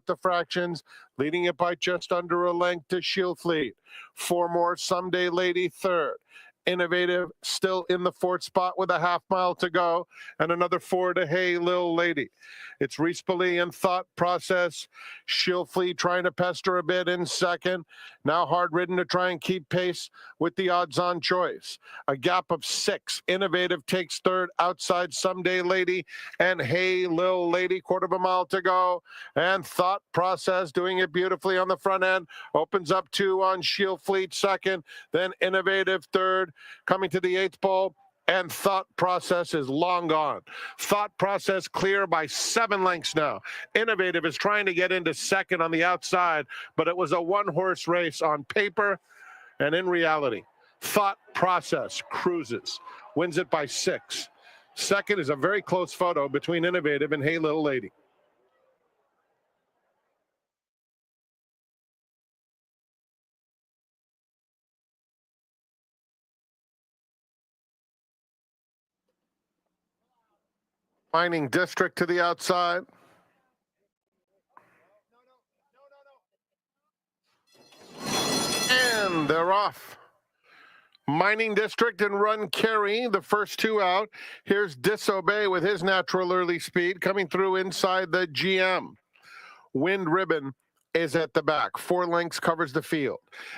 the fractions, leading it by just under a length to Shield Fleet. 4 more, Someday Lady third. Innovative still in the fourth spot with a half mile to go, and another 4 to Hey Lil Lady. It's Respoli and Thought Process. Shield Fleet trying to pester a bit in second. Now hard ridden to try and keep pace with the odds on choice. A gap of 6. Innovative takes third outside Someday Lady and Hey Lil Lady. 1/4 mile to go, and Thought Process doing it beautifully on the front end. Opens up 2 on Shield Fleet second, then Innovative third. Coming to the 8th pole, and Thought Process is long gone. Thought Process clear by 7 lengths now. Innovative is trying to get into second on the outside, but it was a 1-horse race on paper and in reality. Thought Process cruises, wins it by 6. Second is a very close photo between Innovative and Hey Little Lady. Mining District to the outside. And they're off. Mining District and Run Carry, the first 2 out. Here's Disobey with his natural early speed coming through inside the GM. Wind Ribbon is at the back. 4 lengths covers the field.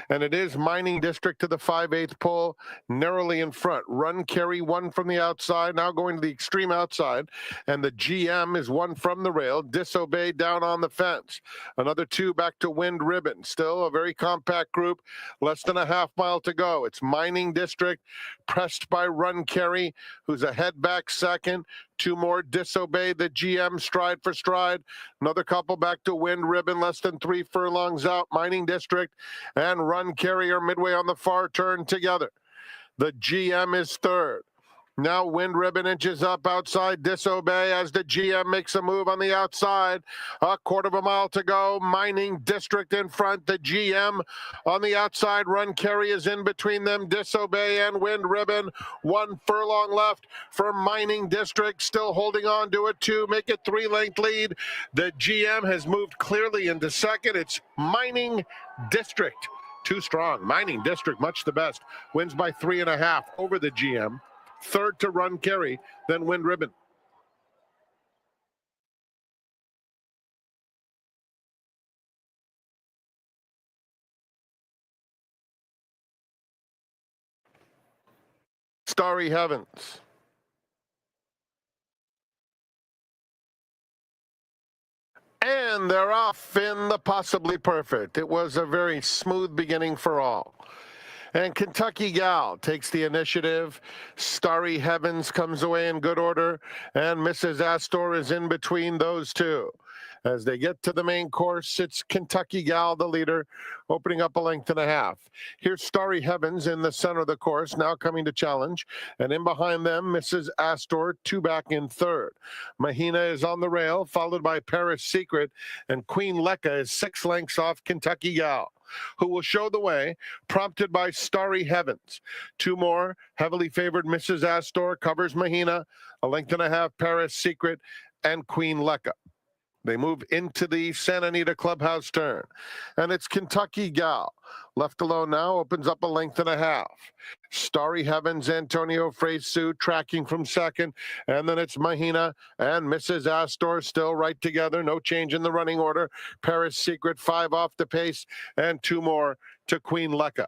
And it is Mining District to the 5/8 pole, narrowly in front. Run Carry 1 from the outside, now going to the extreme outside. And the GM is 1 from the rail. Disobey down on the fence. Another 2 back to Wind Ribbon. Still a very compact group. Less than a half mile to go. It's Mining District pressed by Run Carry, who's a head back second. 2 more, Disobey the GM stride for stride. Another couple back to Wind Ribbon, less than 3 furlongs out. Mining District and Run Carrier midway on the far turn together. The GM is third. Now Wind Ribbon inches up outside Disobey as the GM makes a move on the outside. A 1/4 mile to go. Mining District in front. The GM on the outside. Run Carry is in between them. Disobey and Wind Ribbon. 1 furlong left for Mining District. Still holding on to it. 2. Make it 3-length lead. The GM has moved clearly into second. It's Mining District. Too strong. Mining District, much the best. Wins by 3.5 over the GM. Third to Run Carry, then Wind Ribbon. Starry Heavens. And they're off in the Possibly Perfect. It was a very smooth beginning for all. And Kentucky Gal takes the initiative. Starry Heavens comes away in good order. And Mrs. Astor is in between those 2. As they get to the main course, it's Kentucky Gal, the leader, opening up a 1.5 lengths. Here's Starry Heavens in the center of the course, now coming to challenge. And in behind them, Mrs. Astor, 2 back in third. Mahina is on the rail, followed by Paris Secret. And Queen Lecca is 6 lengths off Kentucky Gal, who will show the way, prompted by Starry Heavens. 2 more, heavily favored Mrs. Astor covers Mahina, a 1.5 lengths Paris Secret, and Queen Lecca. They move into the Santa Anita Clubhouse turn. And it's Kentucky Gal. Left alone now, opens up a 1.5 lengths. Starry Heavens, Antonio Fresu tracking from second. And then it's Mahina and Mrs. Astor still right together. No change in the running order. Paris Secret, 5 off the pace. And 2 more to Queen Lecca.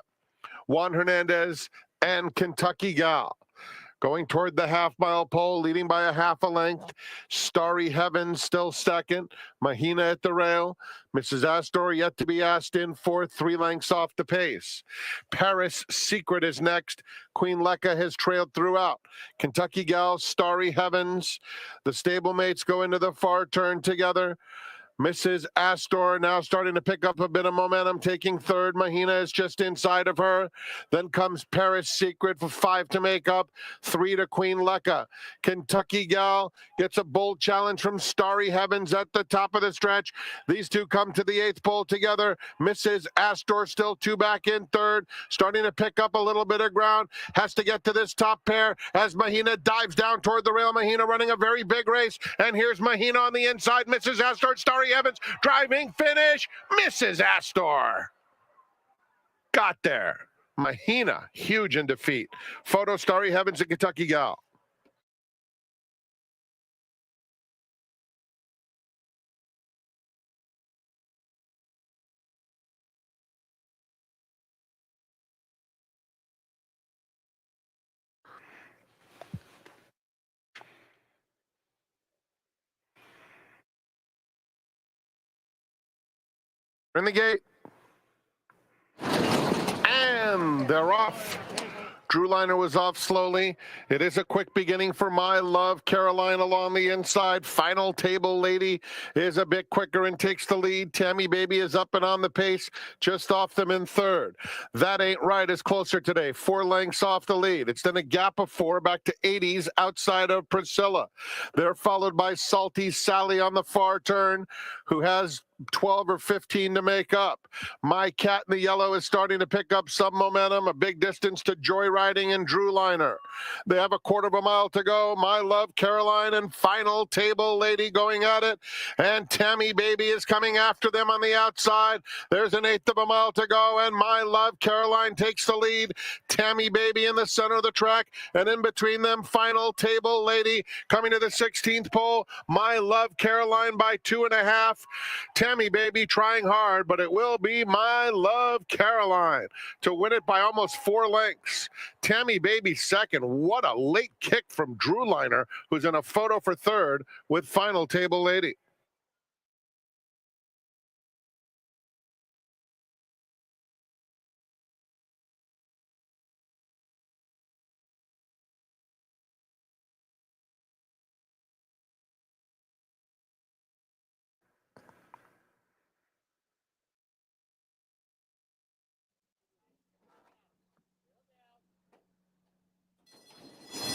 Juan Hernandez and Kentucky Gal. Going toward the half-mile pole, leading by a 1/2 length. Starry Heavens still second. Mahina at the rail. Mrs. Astor yet to be asked in fourth, 3 lengths off the pace. Paris Secret is next. Queen Lecca has trailed throughout. Kentucky Gal, Starry Heavens. The stablemates go into the far turn together. Mrs. Astor now starting to pick up a bit of momentum, taking third. Mahina is just inside of her. Then comes Paris Secret for 5 to make up. 3 to Queen Lecca. Kentucky Gal gets a bold challenge from Starry Heavens at the top of the stretch. These 2 come to the 8th pole together. Mrs. Astor still 2 back in third. Starting to pick up a little bit of ground. Has to get to this top pair as Mahina dives down toward the rail. Mahina running a very big race. And here's Mahina on the inside. Mrs. Astor, Starry Starry Evans, driving finish, misses Astor. Got there. Mahina, huge in defeat. Photo, Starry Evans and Kentucky Gal. In the gate. And they're off. Drew Liner was off slowly. It is a quick beginning for My Love Caroline along the inside. Final Table Lady is a bit quicker and takes the lead. Tammy Baby is up and on the pace, just off them in third. That Ain't Right is closer today, 4 lengths off the lead. It's then a gap of 4 back to 80s outside of Priscilla. They're followed by Salty Sally on the far turn, who has 12 or 15 to make up. My Cat in the Yellow is starting to pick up some momentum, a big distance to Joyriding and Drew Liner. They have a quarter of a mile to go. My Love Caroline and Final Table Lady going at it, and Tammy Baby is coming after them on the outside. There's an eighth of a mile to go, and My Love Caroline takes the lead. Tammy Baby in the center of the track, and in between them, Final Table Lady coming to the 16th pole. My Love Caroline by 2.5. Tammy Baby trying hard, but it will be My Love Caroline to win it by almost 4 lengths. Tammy Baby second. What a late kick from Drew Liner, who's in a photo for third with Final Table Lady.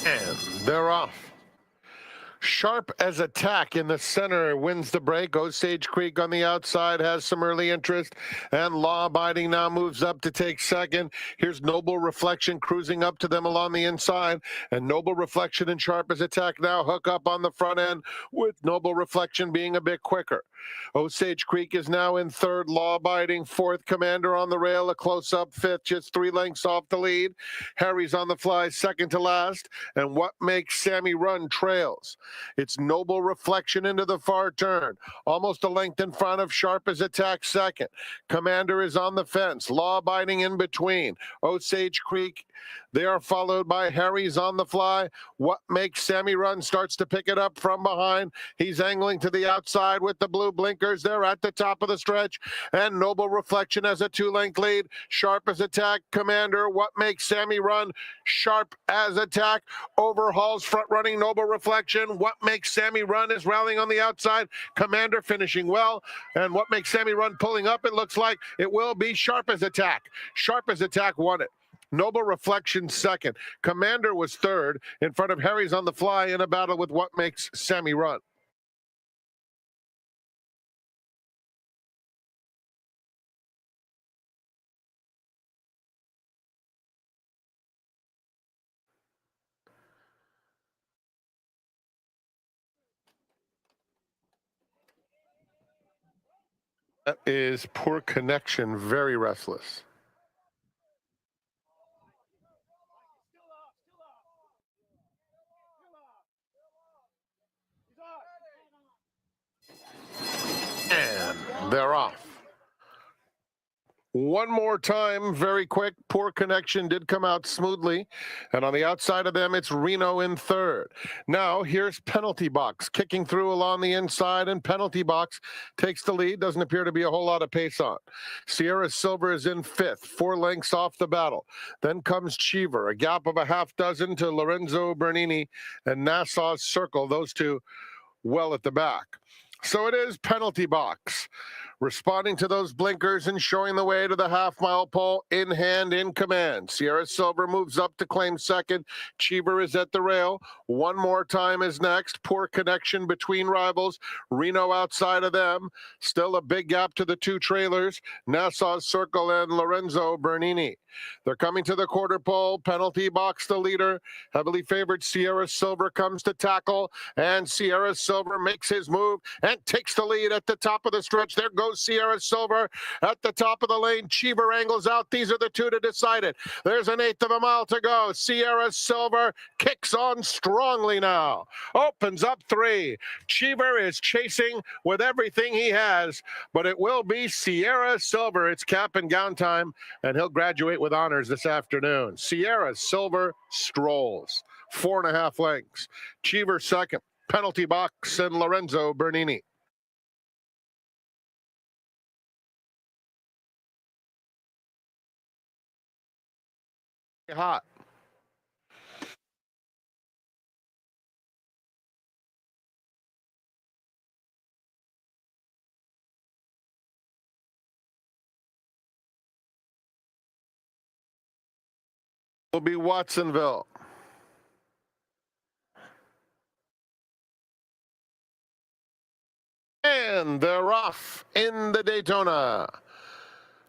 And they're off. Sharp as Attack in the center wins the break. Osage Creek on the outside has some early interest, and Law Abiding now moves up to take second. Here's Noble Reflection cruising up to them along the inside, and Noble Reflection and Sharp as Attack now hook up on the front end, with Noble Reflection being a bit quicker. Osage Creek is now in third, Law Abiding fourth, Commander on the rail, a close-up fifth, just 3 lengths off the lead. Harry's on the fly second to last, and What Makes Sammy Run trails. It's Noble Reflection into the far turn, almost a length in front of Sharp as Attack second. Commander is on the fence, Law Abiding in between. Osage Creek, they are followed by Harry's on the fly. What Makes Sammy Run starts to pick it up from behind. He's angling to the outside with the blue blinkers. They're at the top of the stretch, and Noble Reflection has a 2-length lead. Sharp as Attack, Commander, What Makes Sammy Run, Sharp as Attack overhauls front-running Noble Reflection. What Makes Sammy Run is rallying on the outside. Commander finishing well, and What Makes Sammy Run pulling up. It looks like it will be Sharp as Attack. Sharp as Attack won it. Noble Reflection second. Commander was third in front of Harry's on the fly in a battle with What Makes Sammy Run. That is Poor Connection, very restless. And they're off. One more time, very quick. Poor Connection did come out smoothly. And on the outside of them, it's Reno in third. Now, here's Penalty Box kicking through along the inside, and Penalty Box takes the lead. Doesn't appear to be a whole lot of pace on. Sierra Silver is in fifth, 4 lengths off the battle. Then comes Cheever, a gap of a half dozen to Lorenzo Bernini and Nassau's Circle, those two well at the back. So it is Penalty Box. Responding to those blinkers and showing the way to the half-mile pole in hand, in command. Sierra Silver moves up to claim second. Cheever is at the rail. One More Time is next. Poor connection between rivals. Reno outside of them. Still a big gap to the two trailers, Nassau's Circle and Lorenzo Bernini. They're coming to the quarter pole. Penalty box the leader. Heavily favored Sierra Silver comes to tackle, and Sierra Silver makes his move and takes the lead at the top of the stretch. There goes Sierra Silver at the top of the lane. Cheever angles out. These are the two to decide it. There's an eighth of a mile to go. Sierra Silver kicks on strongly now. Opens up 3. Cheever is chasing with everything he has, but it will be Sierra Silver. It's cap and gown time, and he'll graduate with honors this afternoon. Sierra Silver strolls 4.5 lengths. Cheever second. Penalty box and Lorenzo Bernini. Hot. Will be Watsonville. And they're off in the Daytona.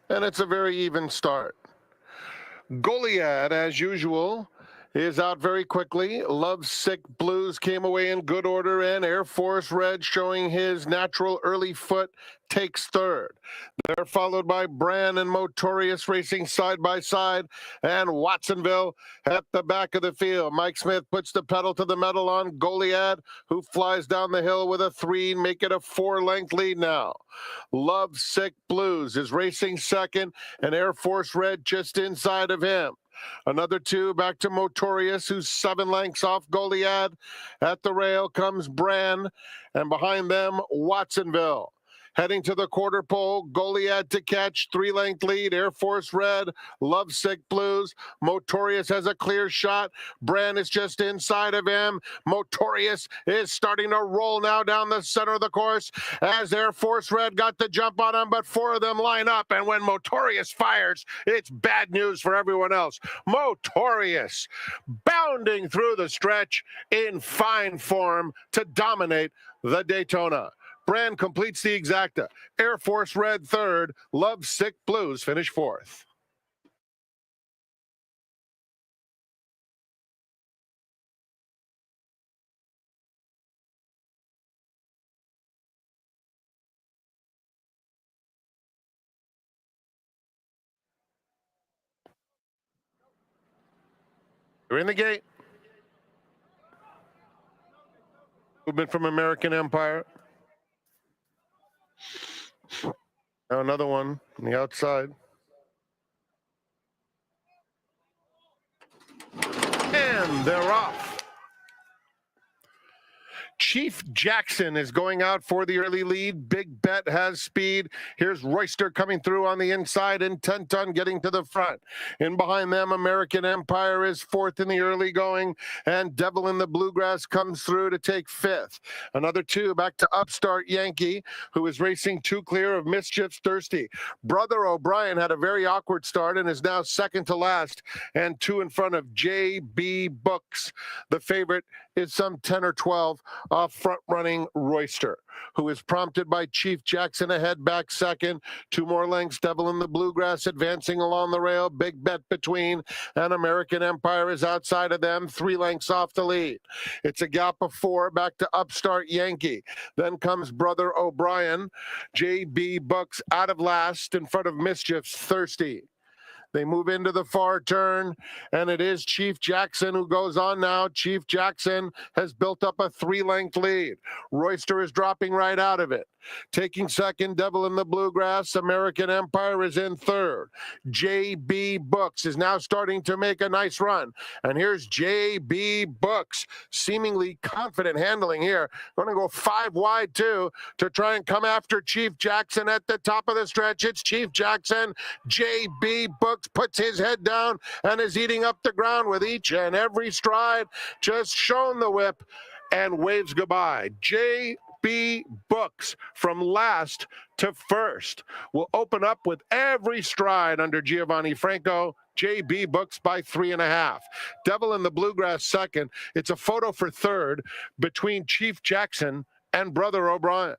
And it's a very even start. Goliad, as usual, is out very quickly. Lovesick Blues came away in good order, and Air Force Red, showing his natural early foot, takes third. They're followed by Bran and Motorious racing side by side, and Watsonville at the back of the field. Mike Smith puts the pedal to the metal on Goliad, who flies down the hill with a 3, make it a 4-length lead now. Lovesick Blues is racing second, and Air Force Red just inside of him. Another 2 back to Motorious, who's 7 lengths off Goliad. At the rail comes Bran, and behind them, Watsonville. Heading to the quarter pole, Goliad to catch, 3-length lead. Air Force Red, Lovesick Blues. Motorious has a clear shot. Bran is just inside of him. Motorious is starting to roll now down the center of the course as Air Force Red got the jump on him, but 4 of them line up, and when Motorious fires, it's bad news for everyone else. Motorious bounding through the stretch in fine form to dominate the Daytona. Brand completes the exacta. Air Force Red third. Lovesick Blues finish fourth. You're in the gate. Movement from American Empire. Now another one on the outside. And they're off. Chief Jackson is going out for the early lead. Big Bet has speed. Here's Royster coming through on the inside, and 10-ton getting to the front. In behind them, American Empire is fourth in the early going, and Devil in the Bluegrass comes through to take fifth. Another 2 back to Upstart Yankee, who is racing 2 clear of Mischief's Thirsty. Brother O'Brien had a very awkward start and is now second to last, and 2 in front of J.B. Books. The favorite is some 10 or 12 off front-running Royster, who is prompted by Chief Jackson ahead back second. 2 more lengths, Devil in the Bluegrass advancing along the rail. Big Bet between, and American Empire is outside of them, 3 lengths off the lead. It's a gap of 4 back to Upstart Yankee. Then comes Brother O'Brien. J.B. Books out of last in front of Mischief's Thirsty. They move into the far turn, and it is Chief Jackson who goes on now. Chief Jackson has built up a 3-length lead. Royster is dropping right out of it. Taking second, Devil in the Bluegrass. American Empire is in third. J.B. Books is now starting to make a nice run. And here's J.B. Books, seemingly confident handling here. Going to go 5 wide, too, to try and come after Chief Jackson at the top of the stretch. It's Chief Jackson. J.B. Books puts his head down and is eating up the ground with each and every stride. Just shown the whip and waves goodbye. J.B. JB Books from last to first will open up with every stride under Giovanni Franco. JB Books by 3.5. Devil in the Bluegrass second. It's a photo for third between Chief Jackson and Brother O'Brien.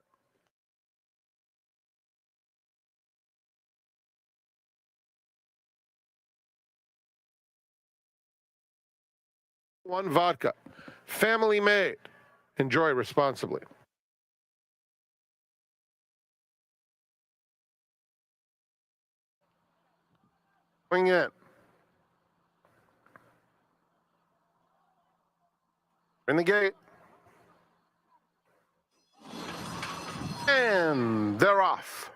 One vodka. Family made. Enjoy responsibly. Going in. In the gate. And they're off.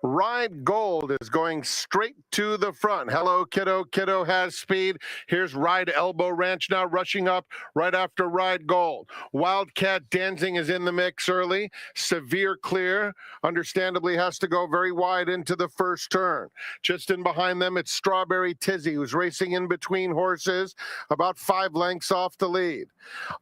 Ride Gold is going straight to the front. Hello, Kiddo. Kiddo has speed. Here's Ride Elbow Ranch now rushing up right after Ride Gold. Wildcat Dancing is in the mix early. Severe Clear, understandably, has to go very wide into the first turn. Just in behind them, it's Strawberry Tizzy, who's racing in between horses, about 5 lengths off the lead.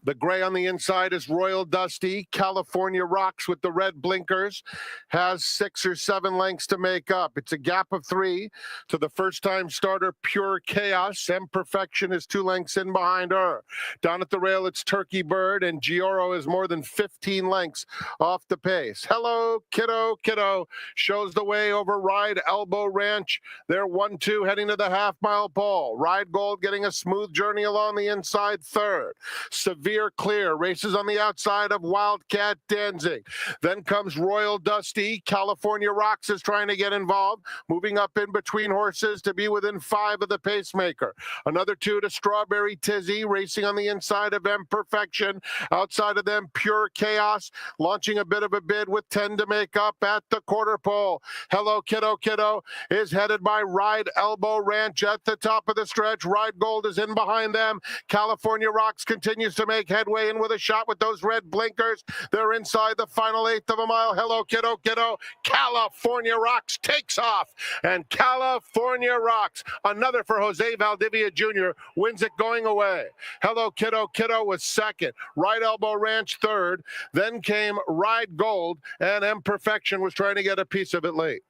The gray on the inside is Royal Dusty. California Rocks with the red blinkers has 6 or 7 lengths to make up. It's a gap of 3 to the first-time starter, Pure Chaos. Perfection is 2 lengths in behind her. Down at the rail, it's Turkey Bird, and Gioro is more than 15 lengths off the pace. Hello, Kiddo. Kiddo shows the way over Ride Elbow Ranch. They're 1-2 heading to the half-mile pole. Ride Gold getting a smooth journey along the inside third. Severe Clear races on the outside of Wildcat Dancing. Then comes Royal Dusty. California Rocks is trying to get involved, moving up in between horses to be within 5 of the pacemaker. Another 2 to Strawberry Tizzy, racing on the inside of Perfection. Outside of them, Pure Chaos, launching a bit of a bid with 10 to make up at the quarter pole. Hello, Kiddo. Kiddo is headed by Ride Elbow Ranch at the top of the stretch. Ride Gold is in behind them. California Rocks continues to make headway in with a shot with those red blinkers. They're inside the final 1/8 of a mile. Hello, Kiddo. Kiddo. California Rocks takes off, and California Rocks, another for Jose Valdivia Jr., wins it going away. Hello, Kiddo. Kiddo was second. Right Elbow Ranch third. Then came Ride Gold, and Perfection was trying to get a piece of it late.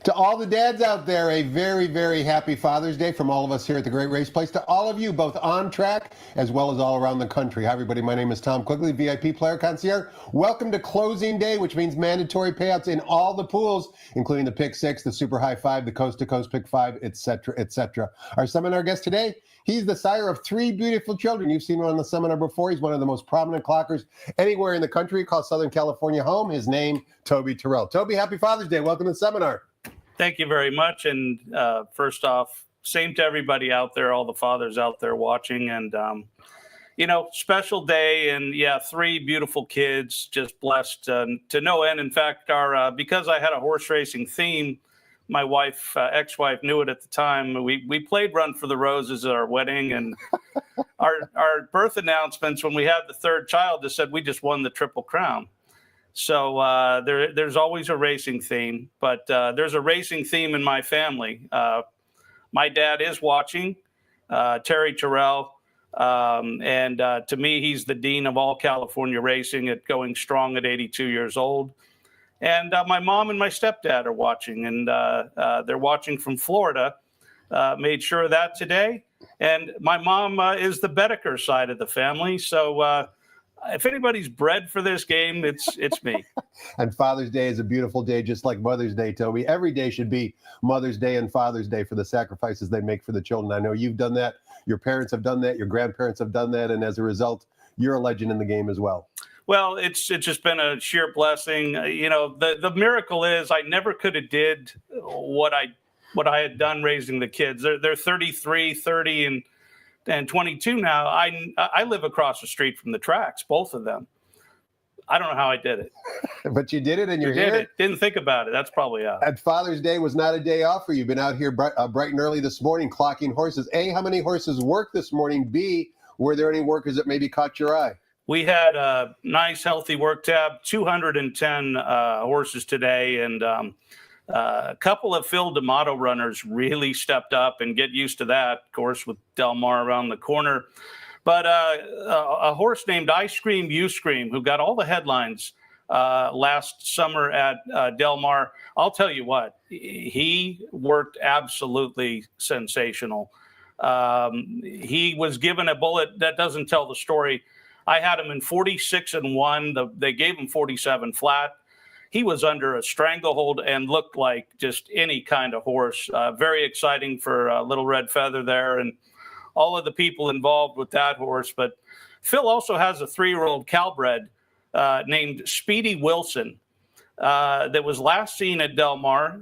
To all the dads out there, a very, very happy Father's Day from all of us here at the Great Race Place. To all of you, both on track as well as all around the country. Hi, everybody. My name is Tom Quigley, VIP Player Concierge. Welcome to closing day, which means mandatory payouts in all the pools, including the Pick 6, the Super High 5, the Coast to Coast Pick 5, etc., etc. Our seminar guest today, he's the sire of 3 beautiful children. You've seen him on the seminar before. He's one of the most prominent clockers anywhere in the country. He calls Southern California home. His name, Toby Turrell. Toby, happy Father's Day. Welcome to the seminar. Thank you very much. And first off, same to everybody out there, all the fathers out there watching. And, special day. And, 3 beautiful kids, just blessed to no end. In fact, because I had a horse racing theme, my wife, ex-wife, knew it at the time. We played Run for the Roses at our wedding. And our birth announcements, when we had the 3rd child, just said we just won the Triple Crown. So there's always a racing theme, but there's a racing theme in my family. My dad is watching, Toby Turrell, and to me, he's the dean of all California racing at going strong at 82 years old. And my mom and my stepdad are watching, and they're watching from Florida. Made sure of that today. And my mom is the Bedecker side of the family, so if anybody's bred for this game, it's me. And Father's Day is a beautiful day, just like Mother's Day, Toby. Every day should be Mother's Day and Father's Day for the sacrifices they make for the children. I know you've done that. Your parents have done that. Your grandparents have done that. And as a result, you're a legend in the game as well. Well, it's just been a sheer blessing. The miracle is I never could have did what I had done raising the kids. They're 33, 30, and 22 now. I live across the street from the tracks, both of them. I don't know how I did it. But you did it, and you're here. Didn't think about it. That's probably out. And Father's Day was not a day off for you. You've been out here bright and early this morning clocking horses. A, how many horses worked this morning? B, were there any workers that maybe caught your eye? We had a nice, healthy work tab, 210 horses today, and a couple of Phil D'Amato runners really stepped up, and get used to that, of course, with Del Mar around the corner. But a horse named I Scream, You Scream, who got all the headlines last summer at Del Mar, I'll tell you what, he worked absolutely sensational. He was given a bullet that doesn't tell the story. I had him in 46-1. They gave him 47 flat. He was under a stranglehold and looked like just any kind of horse. Very exciting for Little Red Feather there and all of the people involved with that horse. But Phil also has a 3-year-old Calbred named Speedy Wilson that was last seen at Del Mar.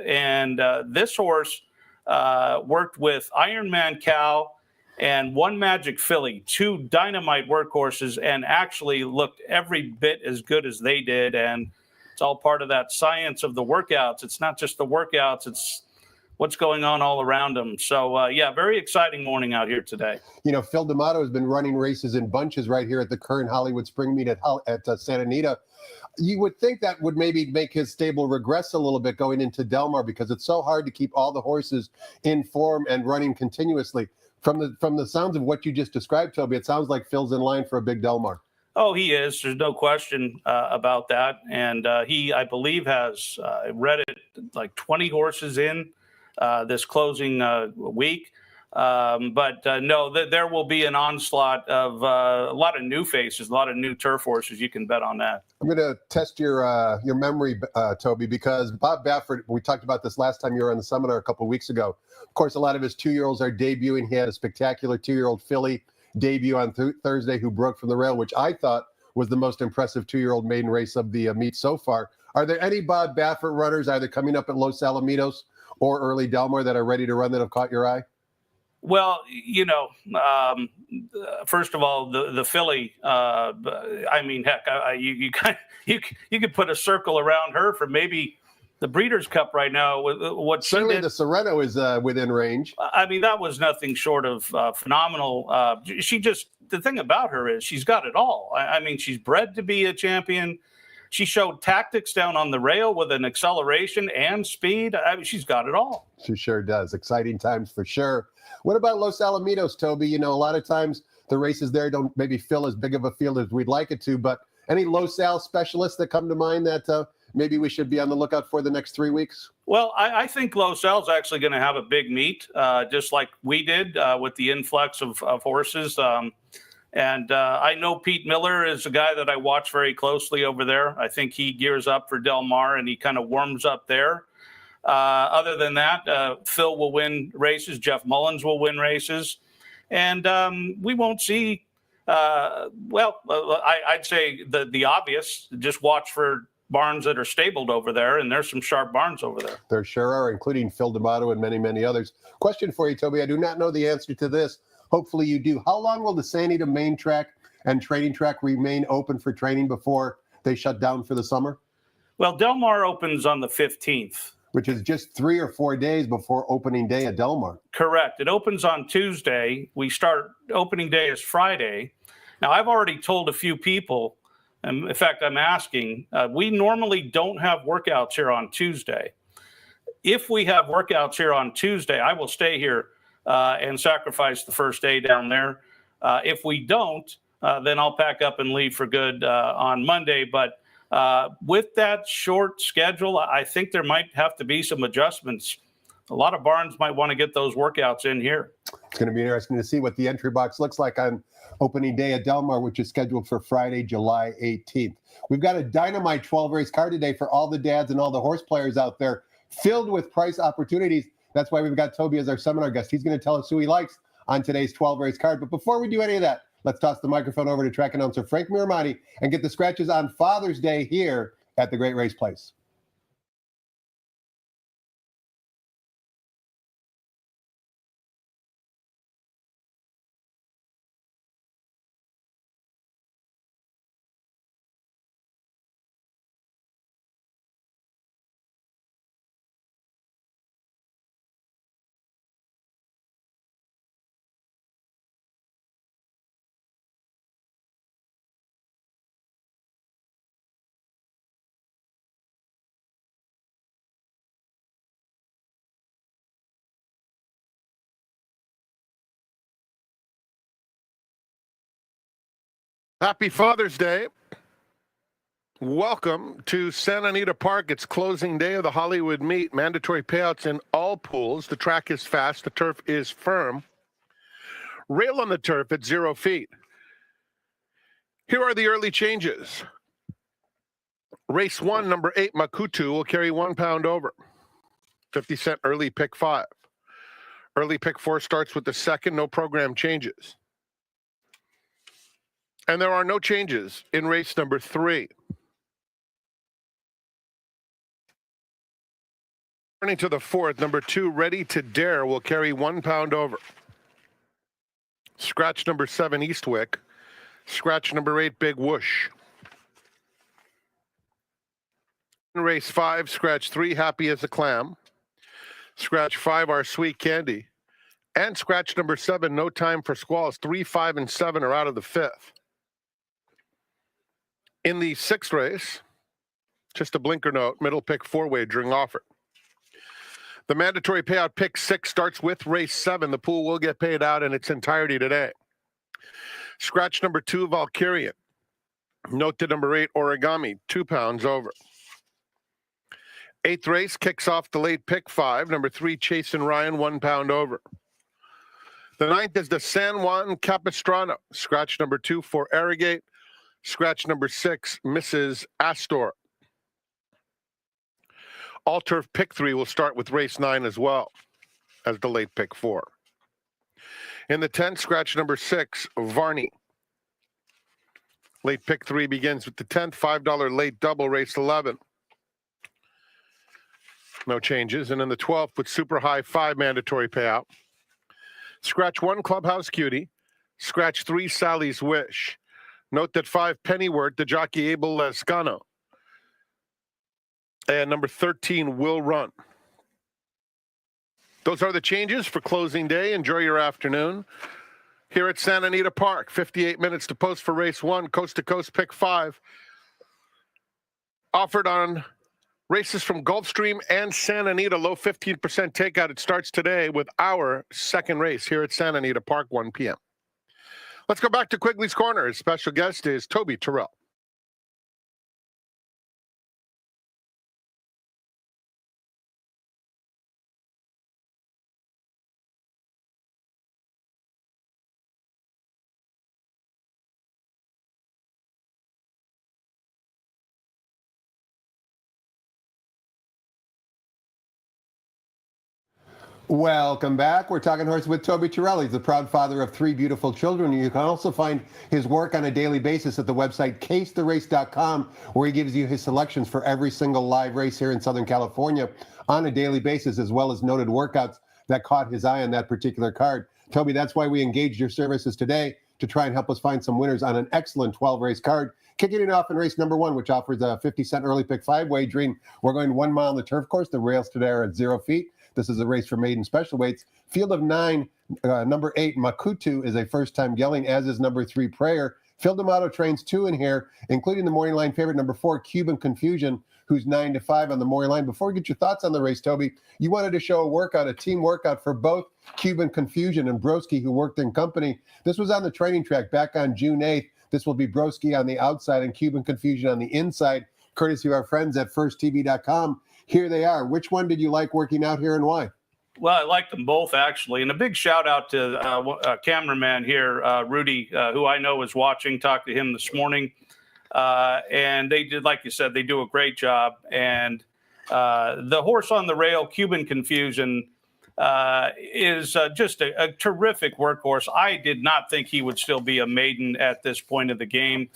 And this horse worked with Ironman Cal and One Magic Filly, 2 dynamite workhorses, and actually looked every bit as good as they did. And it's all part of that science of the workouts. It's not just the workouts, it's what's going on all around them. So, very exciting morning out here today. Phil D'Amato has been running races in bunches right here at the current Hollywood Spring Meet at Santa Anita. You would think that would maybe make his stable regress a little bit going into Del Mar, because it's so hard to keep all the horses in form and running continuously. From the sounds of what you just described, Toby, it sounds like Phil's in line for a big Del Mar. Oh, he is. There's no question about that. And he, I believe, has read it like 20 horses in this closing week. No, there will be an onslaught of a lot of new faces, a lot of new turf horses. You can bet on that. I'm going to test your memory, Toby, because Bob Baffert, we talked about this last time you were on the seminar a couple of weeks ago. Of course, a lot of his 2-year-olds are debuting. He had a spectacular 2-year-old filly debut on Thursday who broke from the rail, which I thought was the most impressive 2-year-old maiden race of the meet so far. Are there any Bob Baffert runners either coming up at Los Alamitos or early Del Mar that are ready to run that have caught your eye? Well, first of all, the filly. You could put a circle around her for maybe the Breeders' Cup right now. What certainly the Sereno is within range. I mean, that was nothing short of phenomenal. The thing about her is she's got it all. I mean, she's bred to be a champion. She showed tactics down on the rail with an acceleration and speed. I mean, she's got it all. She sure does. Exciting times for sure. What about Los Alamitos, Toby? A lot of times the races there don't maybe fill as big of a field as we'd like it to, but any Los Al specialists that come to mind that maybe we should be on the lookout for the next 3 weeks? Well, I think Losel's actually going to have a big meet, just like we did with the influx of horses. And I know Pete Miller is a guy that I watch very closely over there. I think he gears up for Del Mar and he kind of warms up there. Other than that, Phil will win races. Jeff Mullins will win races. And we won't see, I'd say the obvious, just watch for barns that are stabled over there, and there's some sharp barns over there. There sure are, including Phil D'Amato and many, many others. Question for you, Toby. I do not know the answer to this. Hopefully you do. How long will the Santa Anita main track and training track remain open for training before they shut down for the summer? Well, Del Mar opens on the 15th. Which is just 3 or 4 days before opening day at Del Mar. Correct. It opens on Tuesday. We start, opening day is Friday. Now, I've already told a few people, and in fact, I'm asking, we normally don't have workouts here on Tuesday. If we have workouts here on Tuesday, I will stay here and sacrifice the first day down there. If we don't, then I'll pack up and leave for good on Monday. But with that short schedule, I think there might have to be some adjustments. A lot of barns might want to get those workouts in here. It's going to be interesting to see what the entry box looks like on opening day at Del Mar, which is scheduled for Friday, July 18th. We've got a dynamite 12-race card today for all the dads and all the horse players out there, filled with price opportunities. That's why we've got Toby as our seminar guest. He's going to tell us who he likes on today's 12-race card. But before we do any of that, let's toss the microphone over to track announcer Frank Miramati and get the scratches on Father's Day here at the Great Race Place. Happy Father's Day. Welcome to Santa Anita Park. It's closing day of the Hollywood Meet. Mandatory payouts in all pools. The track is fast. The turf is firm. Rail on the turf at 0 feet. Here are the early changes. Race 1, number 8, Makutu, will carry 1 pound over. 50-cent early pick 5. Early pick 4 starts with the second. No program changes. And there are no changes in race number 3. Turning to the 4th, number 2, Ready to Dare, will carry 1 pound over. Scratch number 7, Eastwick. Scratch number 8, Big Whoosh. In race 5, scratch 3, Happy as a Clam. Scratch 5, Our Sweet Candy. And scratch number 7, No Time for Squalls. 3, 5, and 7 are out of the 5th. In the 6th race, just a blinker note, middle pick 4 wagering offered. The mandatory payout pick 6 starts with race 7. The pool will get paid out in its entirety today. Scratch number 2, Valkyrian. Note to number 8, Origami, 2 pounds over. 8th race kicks off the late pick 5. Number 3, Chase and Ryan, 1 pound over. The 9th is the San Juan Capistrano. Scratch number 2 for Arrogate. Scratch number 6, Mrs. Astor. All turf pick 3 will start with race 9 as well as the late pick 4. In the 10th, scratch number 6, Varney. Late pick 3 begins with the 10th, $5 late double, race 11. No changes. And in the 12th, with super high 5 mandatory payout. Scratch 1, Clubhouse Cutie. Scratch 3, Sally's Wish. Note that 5, Pennyworth, the jockey Abel Lescano. And number 13, Will Run. Those are the changes for closing day. Enjoy your afternoon. Here at Santa Anita Park, 58 minutes to post for race 1, coast to coast pick 5. Offered on races from Gulfstream and Santa Anita, low 15% takeout. It starts today with our second race here at Santa Anita Park, 1 p.m. Let's go back to Quigley's Corner. His special guest is Toby Turrell. Welcome back. We're talking horse with Toby Turrell. He's the proud father of 3 beautiful children. You can also find his work on a daily basis at the website casetherace.com, where he gives you his selections for every single live race here in Southern California on a daily basis, as well as noted workouts that caught his eye on that particular card. Toby, that's why we engaged your services today to try and help us find some winners on an excellent 12-race card. Kicking it off in race number 1, which offers a 50-cent early pick 5 wagering. We're going 1 mile on the turf course. The rails today are at 0 feet. This is a race for maiden special weights. Field of 9, number 8, Makutu, is a first-time gelding, as is number 3, Prayer. Phil D'Amato trains 2 in here, including the morning line favorite, number 4, Cuban Confusion, who's 9-5 on the morning line. Before we get your thoughts on the race, Toby, you wanted to show a workout, a team workout for both Cuban Confusion and Broski, who worked in company. This was on the training track back on June 8th. This will be Broski on the outside and Cuban Confusion on the inside, courtesy of our friends at firsttv.com. Here they are. Which one did you like working out here and why? Well, I like them both, actually. And a big shout out to cameraman here, Rudy, who I know is watching. Talked to him this morning. And they did, like you said, they do a great job. And the horse on the rail, Cuban Confusion, is just a terrific workhorse. I did not think he would still be a maiden at this point of the game.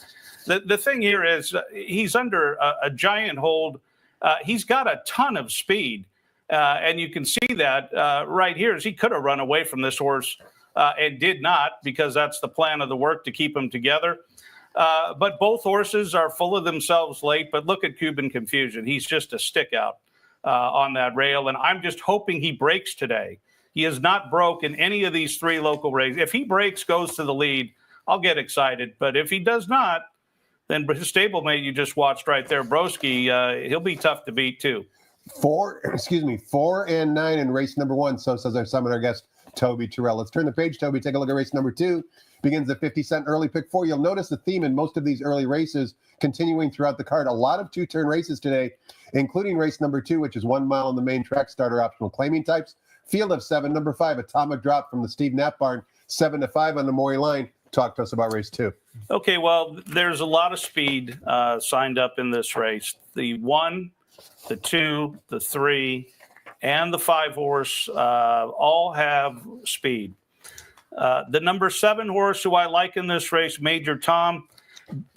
The thing here is he's under a giant hold. He's got a ton of speed, and you can see that right here. As he could have run away from this horse and did not, because that's the plan of the work, to keep them together. But both horses are full of themselves late. But look at Cuban Confusion. He's just a stick out on that rail, and I'm just hoping he breaks today. He has not broke in any of these 3 local races. If he breaks, goes to the lead, I'll get excited. But if he does not, then his stablemate you just watched right there, Broski, he'll be tough to beat too. 4 and 9 in race number 1. So says our seminar guest, Toby Turrell. Let's turn the page, Toby. Take a look at race number 2. Begins at 50-cent early pick 4. You'll notice the theme in most of these early races continuing throughout the card. A lot of 2-turn races today, including race number 2, which is 1 mile on the main track, starter optional claiming types. Field of 7, number 5, Atomic Drop from the Steve Knapp barn, 7-5 on the Maury line. Talk to us about race 2. Okay, well, there's a lot of speed signed up in this race. The 1, the 2, the 3, and the 5 horse all have speed. The number 7 horse, who I like in this race, Major Tom,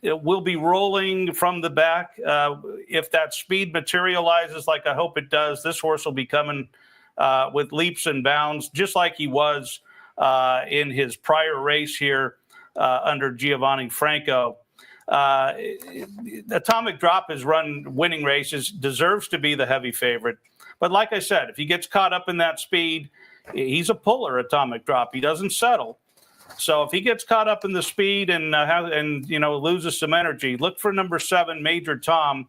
will be rolling from the back. If that speed materializes like I hope it does, this horse will be coming with leaps and bounds, just like he was in his prior race here under Giovanni Franco. Atomic Drop has run winning races, deserves to be the heavy favorite. But like I said, if he gets caught up in that speed, he's a puller, Atomic Drop. He doesn't settle. So if he gets caught up in the speed and loses some energy, look for number 7, Major Tom,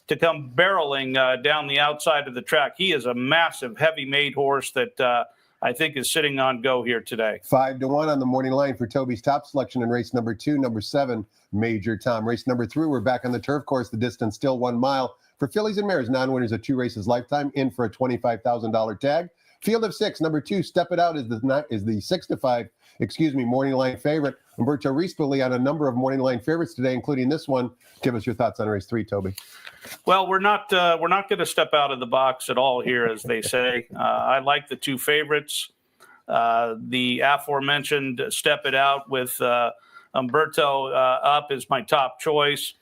to come barreling down the outside of the track. He is a massive, heavy-made horse that I think is sitting on go here today. 5-1 on the morning line for Toby's top selection in race number 2, number 7, Major Tom. Race number 3, we're back on the turf course. The distance still 1 mile. For fillies and mares, non-winners of 2 races lifetime, in for a $25,000 tag. Field of 6, number 2, Step It Out, is the 6-5, morning line favorite. Umberto Rispoli on a number of morning line favorites today, including this one. Give us your thoughts on race 3, Toby. Well, we're not going to step out of the box at all here, as they say. I like the 2 favorites. The aforementioned Step It Out with Umberto up is my top choice.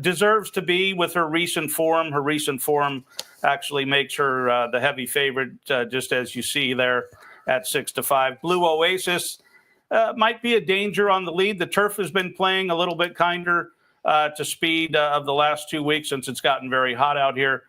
Deserves to be with her recent form. Her recent form actually makes her the heavy favorite, just as you see there at 6-5. Blue Oasis might be a danger on the lead. The turf has been playing a little bit kinder to speed of the last 2 weeks since it's gotten very hot out here.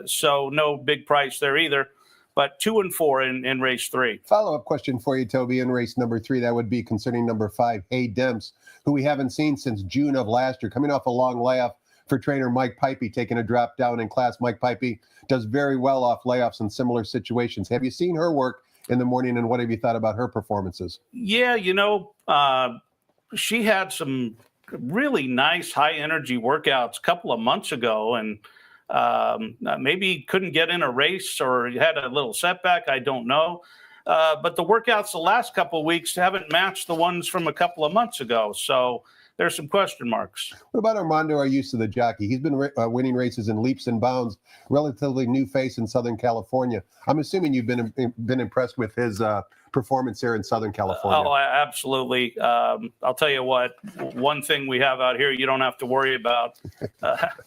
So no big price there either. But 2 and 4 in race 3. Follow-up question for you, Toby, in race number 3. That would be concerning number 5, Hey Demps, who we haven't seen since June of last year, coming off a long layoff for trainer Mike Pipey, taking a drop down in class. Mike Pipey does very well off layoffs in similar situations. Have you seen her work in the morning, and what have you thought about her performances? Yeah, she had some really nice high-energy workouts a couple of months ago, and maybe couldn't get in a race or had a little setback. I don't know. But the workouts the last couple of weeks haven't matched the ones from a couple of months ago. So there's some question marks. What about Armando Ayuso, the jockey? He's been winning races in leaps and bounds, relatively new face in Southern California. I'm assuming you've been impressed with his performance here in Southern California. Oh, absolutely. I'll tell you what, one thing we have out here you don't have to worry about,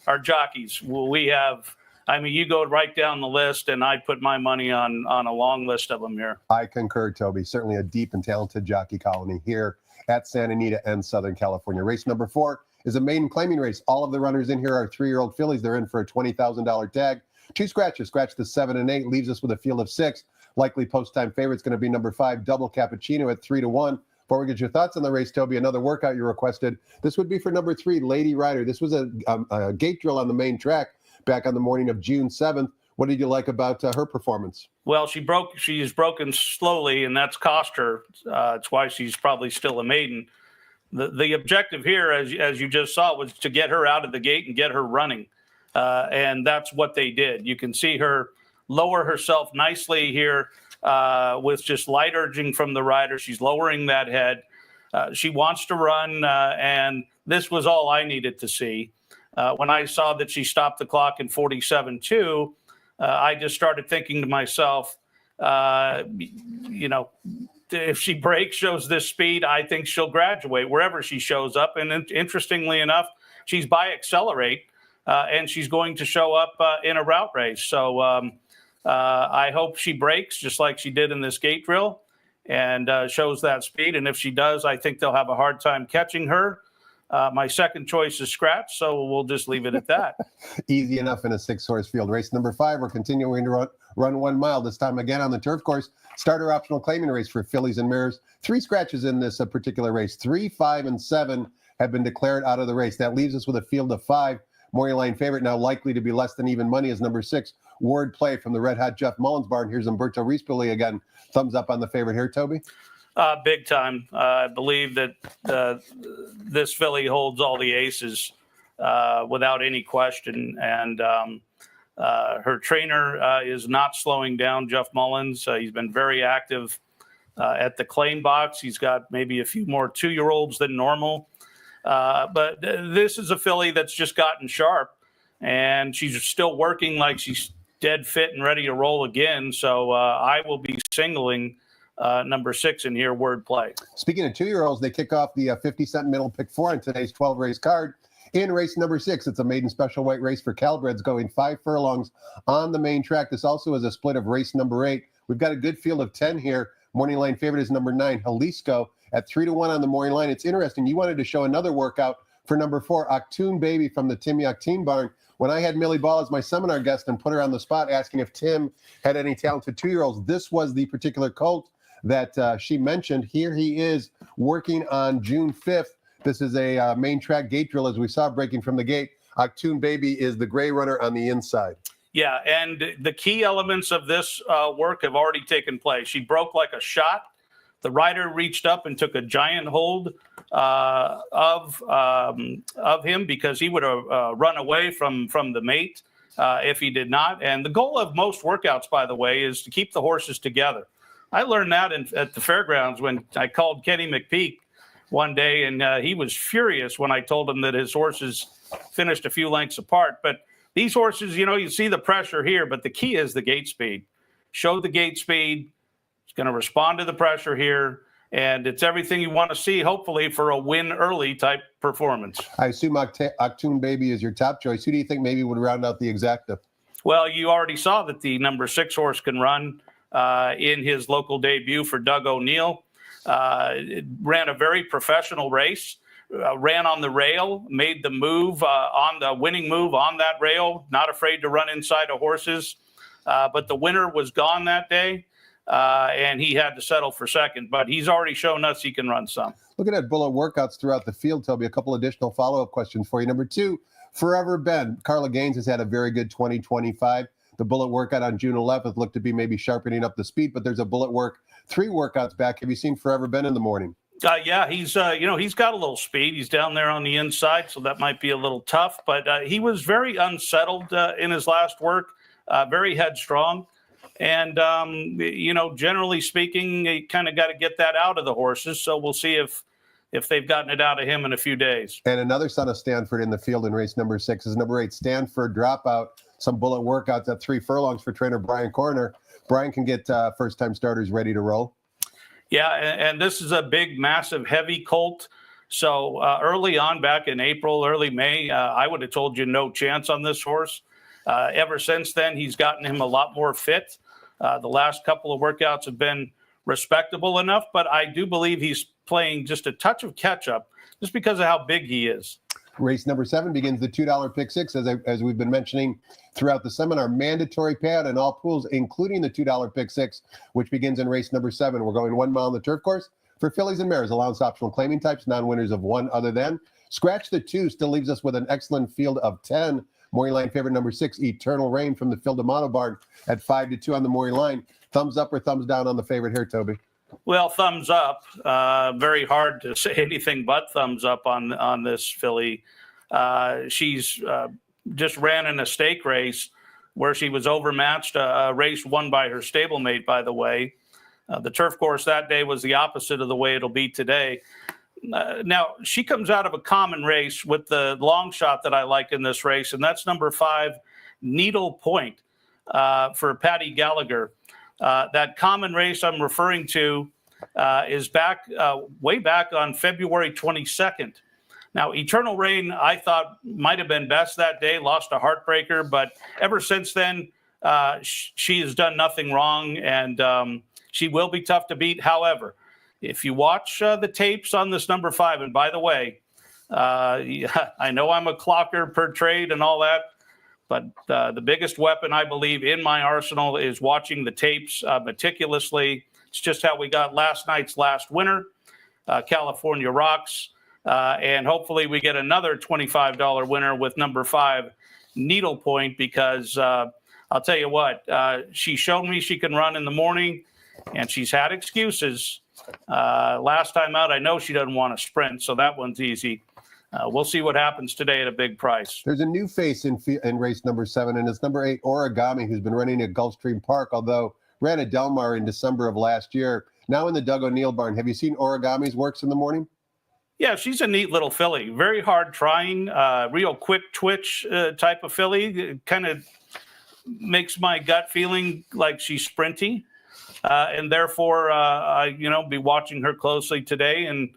our jockeys. We have, I mean, you go right down the list, and I put my money on a long list of them here. I concur, Toby. Certainly a deep and talented jockey colony here at Santa Anita and Southern California. Race number 4 is a maiden claiming race. All of the runners in here are 3-year-old fillies. They're in for a $20,000 tag. 2 scratches, scratch the 7 and 8, leaves us with a field of 6. Likely post-time favorite's going to be number 5, Double Cappuccino at 3-1. Before we get your thoughts on the race, Toby, another workout you requested. This would be for number 3, Lady Rider. This was a gate drill on the main track back on the morning of June 7th. What did you like about her performance? Well, she's broken slowly, and that's cost her. It's why she's probably still a maiden. The objective here, as you just saw, was to get her out of the gate and get her running. And that's what they did. You can see her lower herself nicely here with just light urging from the rider. She's lowering that head. She wants to run, and this was all I needed to see. When I saw that she stopped the clock in 47.2, I just started thinking to myself, if she breaks, shows this speed, I think she'll graduate wherever she shows up. And interestingly enough, she's by Accelerate, and she's going to show up in a route race. So I hope she breaks just like she did in this gate drill and shows that speed. And if she does, I think they'll have a hard time catching her. My second choice is Scratch, so we'll just leave it at that. Easy enough in a 6-horse field. Race number 5, we're continuing to run 1 mile, this time again on the turf course. Starter optional claiming race for fillies and mares. 3 scratches in this particular race. 3, 5, and 7 have been declared out of the race. That leaves us with a field of 5. Morning line favorite now likely to be less than even money is number 6, Word Play from the Red Hot Jeff Mullins barn. Here's Umberto Rispoli again. Thumbs up on the favorite here, Toby. Big time. I believe that this filly holds all the aces without any question. And her trainer is not slowing down, Jeff Mullins. He's been very active at the claim box. He's got maybe a few more 2-year-olds than normal. But this is a filly that's just gotten sharp, and she's still working like she's dead fit and ready to roll again. So I will be singling number 6 in here, Word Play. Speaking of 2-year-olds, they kick off the 50-cent middle pick 4 on today's 12-race card. In race number 6, it's a maiden special weight race for Calbreds going 5 furlongs on the main track. This also is a split of race number 8. We've got a good field of 10 here. Morning line favorite is number 9, Jalisco, at 3-1 on the morning line. It's interesting. You wanted to show another workout for number 4, Octoon Baby from the Tim Octoon barn. When I had Millie Ball as my seminar guest and put her on the spot asking if Tim had any talented 2-year-olds, this was the particular colt that she mentioned. Here he is working on June 5th. This is a main track gate drill, as we saw breaking from the gate. Octoon Baby is the gray runner on the inside. Yeah, and the key elements of this work have already taken place. She broke like a shot. The rider reached up and took a giant hold of him because he would have run away from the mate if he did not. And the goal of most workouts, by the way, is to keep the horses together. I learned that at the fairgrounds when I called Kenny McPeak one day, and he was furious when I told him that his horses finished a few lengths apart. But these horses, you see the pressure here, but the key is the gate speed. Show the gate speed. It's going to respond to the pressure here, and it's everything you want to see, hopefully, for a win early type performance. I assume Octoon Baby is your top choice. Who do you think maybe would round out the exacta? Well, you already saw that the number 6 horse can run in his local debut for Doug O'Neill. It ran a very professional race, ran on the rail, made the move on the winning move on that rail, not afraid to run inside of horses. But the winner was gone that day. And he had to settle for second, but he's already shown us he can run some. Looking at bullet workouts throughout the field, Toby, a couple additional follow-up questions for you. Number 2, Forever Ben. Carla Gaines has had a very good 2025. The bullet workout on June 11th looked to be maybe sharpening up the speed, but there's a bullet work 3 workouts back. Have you seen Forever Ben in the morning? Yeah, he's he's got a little speed. He's down there on the inside, so that might be a little tough. But he was very unsettled in his last work, very headstrong. And, generally speaking, you kind of got to get that out of the horses. So we'll see if if they've gotten it out of him in a few days. And another son of Stanford in the field in race number 6 is number 8, Stanford Dropout. Some bullet workouts at 3 furlongs for trainer Brian Corner. Brian can get first-time starters ready to roll. Yeah, and this is a big, massive, heavy colt. So early on, back in April, early May, I would have told you no chance on this horse. Ever since then, he's gotten him a lot more fit. The last couple of workouts have been respectable enough, but I do believe he's playing just a touch of catch-up just because of how big he is. Race number 7 begins the $2 pick 6, as we've been mentioning throughout the seminar. Mandatory payout in all pools, including the $2 pick 6, which begins in race number 7. We're going 1 mile on the turf course for fillies and mares, allowance optional claiming types, non-winners of 1 other than. Scratch the 2 still leaves us with an excellent field of 10. Morning line favorite number 6, Eternal Rain from the Phil D'Amato barn at 5-2 on the morning line. Thumbs up or thumbs down on the favorite here, Toby? Well, thumbs up. Very hard to say anything but thumbs up on this filly. She's just ran in a stake race where she was overmatched, a race won by her stablemate, by the way. The turf course that day was the opposite of the way it'll be today. Now, she comes out of a common race with the long shot that I like in this race, and that's number 5, Needle Point, for Patty Gallagher. That common race I'm referring to is back way back on February 22nd. Now, Eternal Rain, I thought might have been best that day, lost a heartbreaker, but ever since then, she has done nothing wrong, and she will be tough to beat. However, if you watch the tapes on this number 5, and by the way, I know I'm a clocker per trade and all that, but the biggest weapon, I believe, in my arsenal is watching the tapes meticulously. It's just how we got last night's last winner, California Rocks. And hopefully we get another $25 winner with number 5, Needle Point, because I'll tell you what, she showed me she can run in the morning, and she's had excuses. Last time out, I know she doesn't want to sprint, so that one's easy. We'll see what happens today at a big price. There's a new face in race number 7, and it's number 8, Origami, who's been running at Gulfstream Park, although ran at Del Mar in December of last year. Now in the Doug O'Neill barn. Have you seen Origami's works in the morning? Yeah, she's a neat little filly. Very hard trying, real quick twitch type of filly. Kind of makes my gut feeling like she's sprinty. And therefore, be watching her closely today and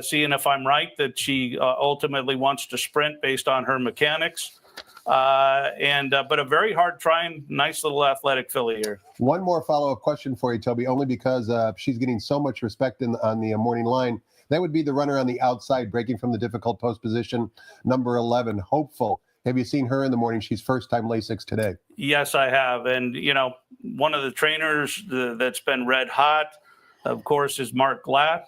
seeing if I'm right that she ultimately wants to sprint based on her mechanics. But a very hard trying, nice little athletic filly here. One more follow-up question for you, Toby, only because she's getting so much respect on the morning line. That would be the runner on the outside, breaking from the difficult post position, number 11, Hopeful. Have you seen her in the morning? She's first-time Lasix today. Yes, I have. And, one of the trainers that's been red hot, of course, is Mark Glatt.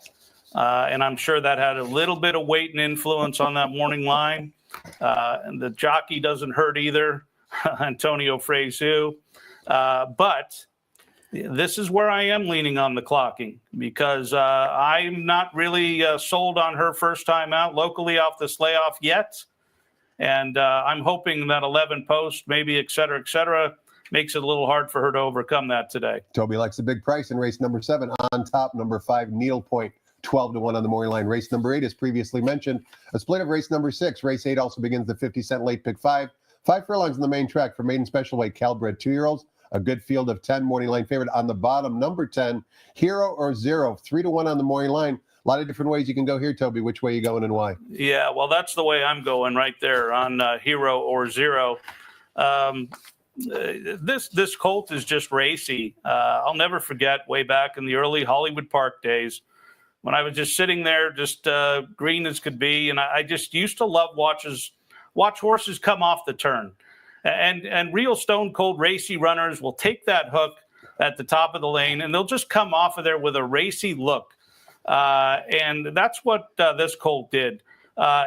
And I'm sure that had a little bit of weight and influence on that morning line. And the jockey doesn't hurt either, Antonio Fresu. But this is where I am leaning on the clocking, because I'm not really sold on her first time out locally off this layoff yet. And I'm hoping that 11 post, maybe et cetera, makes it a little hard for her to overcome that today. Toby likes a big price in race number 7. On top, number 5, Needle Point, 12-1 on the morning line. Race number 8, as previously mentioned, a split of race number 6. Race 8 also begins the 50-cent late pick 5. 5 furlongs on the main track for maiden special weight Calbred 2-year-olds. A good field of 10. Morning line favorite on the bottom, number 10, Hero or Zero, 3-1 on the morning line. A lot of different ways you can go here, Toby. Which way are you going and why? Yeah, well, that's the way I'm going right there on Hero or Zero. This colt is just racy. I'll never forget way back in the early Hollywood Park days when I was just sitting there, just green as could be, and I just used to love watch horses come off the turn. And real stone cold racy runners will take that hook at the top of the lane, and they'll just come off of there with a racy look. And that's what this colt did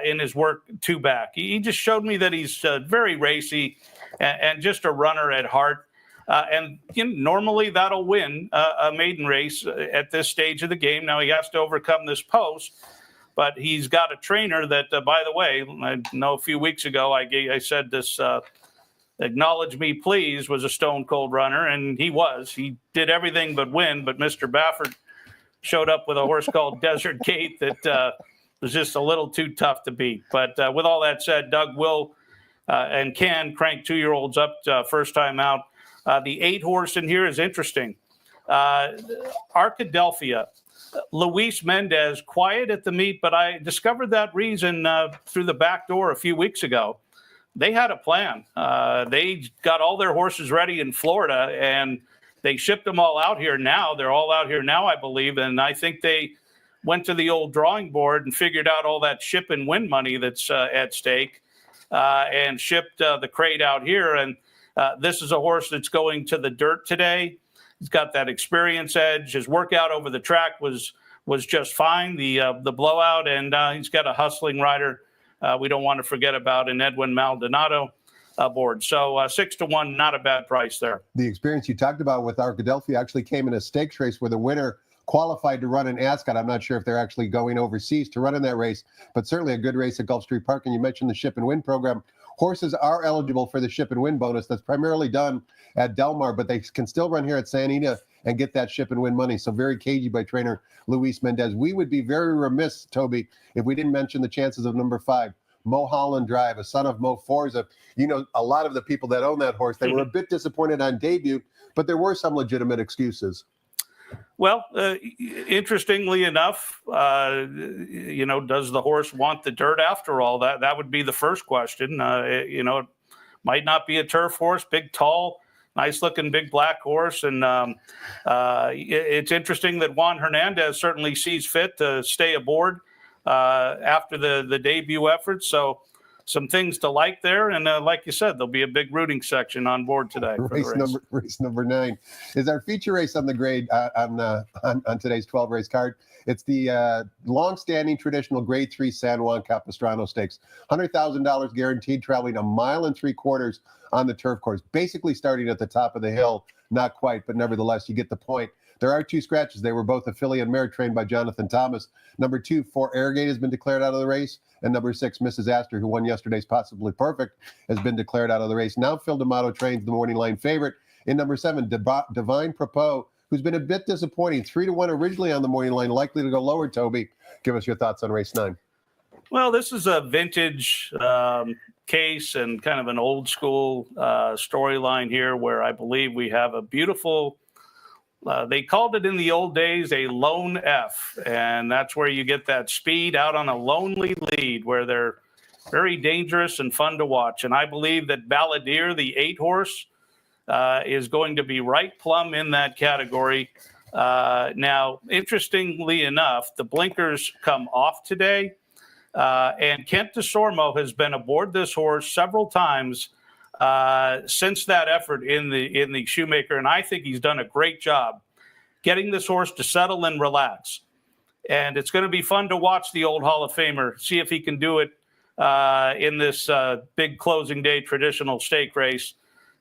in his work two back. He just showed me that he's very racy and just a runner at heart. And normally that'll win a maiden race at this stage of the game. Now he has to overcome this post, but he's got a trainer that, by the way, I know a few weeks ago I said this Acknowledge Me Please was a stone cold runner, and he was. He did everything but win, but Mr. Baffert showed up with a horse called Desert Gate that was just a little too tough to beat. But with all that said, Doug will and can crank 2-year-olds up first time out. The 8 horse in here is interesting. Arkadelphia. Luis Mendez, quiet at the meet, but I discovered that reason through the back door a few weeks ago. They had a plan. They got all their horses ready in Florida, and they shipped them all out here now. They're all out here now, I believe, and I think they went to the old drawing board and figured out all that ship and win money that's at stake and shipped the crate out here. And this is a horse that's going to the dirt today. He's got that experience edge. His workout over the track was just fine, the blowout, and he's got a hustling rider we don't want to forget about in Edwin Maldonado aboard. So 6-1, not a bad price there. The experience you talked about with Arkadelphia actually came in a stakes race where the winner qualified to run in Ascot. I'm not sure if they're actually going overseas to run in that race, but certainly a good race at Gulfstream Park. And you mentioned the Ship and Win program. Horses are eligible for the Ship and Win bonus that's primarily done at Del Mar, but they can still run here at Santa Anita and get that Ship and Win money. So very cagey by trainer Luis Mendez. We would be very remiss, Toby, if we didn't mention the chances of number 5, Mulholland Drive, a son of Mo Forza. You know, a lot of the people that own that horse, they were a bit disappointed on debut, but there were some legitimate excuses. Well, interestingly enough, does the horse want the dirt after all? That would be the first question. It might not be a turf horse, big, tall, nice-looking big black horse. And it's interesting that Juan Hernandez certainly sees fit to stay aboard after the debut effort. So some things to like there. And like you said, there'll be a big rooting section on board today. Race number 9 is our feature race on the grade on today's 12 race card. It's the long-standing traditional Grade 3 San Juan Capistrano Stakes. $100,000 guaranteed, traveling 1.75 miles on the turf course, basically starting at the top of the hill. Not quite, but nevertheless, you get the point. There are 2 scratches. They were both affiliate mare trained by Jonathan Thomas. Number 2, For Airgate has been declared out of the race. And number 6, Mrs. Astor, who won yesterday's Possibly Perfect, has been declared out of the race. Now Phil D'Amato trains the morning line favorite. In number 7, Divine Propos, who's been a bit disappointing. 3-1 originally on the morning line, likely to go lower, Toby. Give us your thoughts on race 9. Well, this is a vintage case and kind of an old school storyline here where I believe we have a beautiful they called it in the old days a lone F, and that's where you get that speed out on a lonely lead where they're very dangerous and fun to watch. And I believe that Balladeer, the 8 horse, is going to be right plumb in that category. Now, interestingly enough, the blinkers come off today, and Kent DeSormo has been aboard this horse several times since that effort in the Shoemaker, and I think he's done a great job getting this horse to settle and relax. And it's going to be fun to watch the old Hall of Famer, see if he can do it in this big closing day traditional stake race,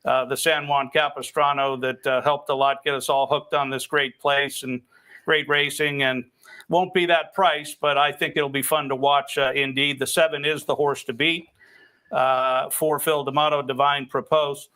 the San Juan Capistrano that helped a lot get us all hooked on this great place and great racing, and won't be that price, but I think it'll be fun to watch indeed. The 7 is the horse to beat. For Phil D'Amato, Divine Propose.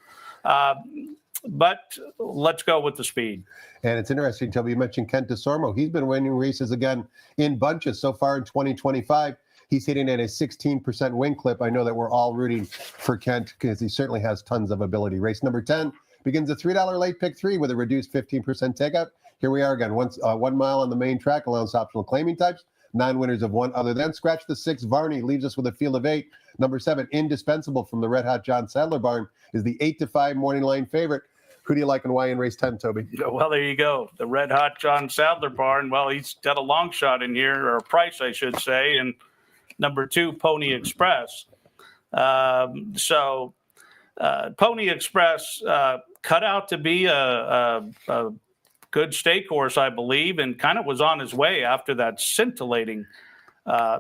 But let's go with the speed. And it's interesting, Toby, you mentioned Kent DeSormo. He's been winning races again in bunches so far in 2025. He's hitting at a 16% win clip. I know that we're all rooting for Kent because he certainly has tons of ability. Race number 10 begins a $3 late pick 3 with a reduced 15% takeout. Here we are again, 1 mile on the main track, allows optional claiming types. 9 winners of 1 other than. Scratch the 6, Varney leaves us with a field of 8. Number 7, Indispensable from the Red Hot John Sadler barn is the 8-5 morning line favorite. Who do you like and why in race 10, Toby? Well, there you go. The Red Hot John Sadler barn. Well, he's got a long shot in here, or a price, I should say. And number 2, Pony Express. Pony Express cut out to be a good stake horse, I believe, and kind of was on his way after that scintillating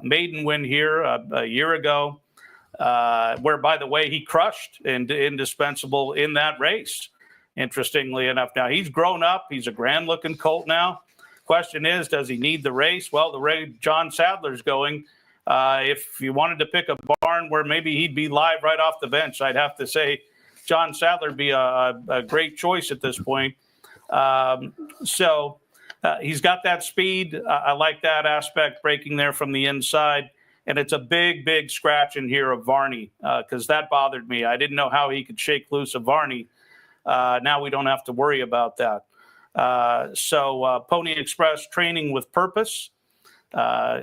maiden win here a year ago, where, by the way, he crushed Indispensable in that race, interestingly enough. Now, he's grown up. He's a grand-looking colt now. Question is, does he need the race? Well, the way John Sadler's going, if you wanted to pick a barn where maybe he'd be live right off the bench, I'd have to say John Sadler be a great choice at this point. So He's got that speed. I like that aspect, breaking there from the inside. And it's a big, big scratch in here of Varney because that bothered me. I didn't know how he could shake loose of Varney. Now we don't have to worry about that. So Pony Express training with purpose.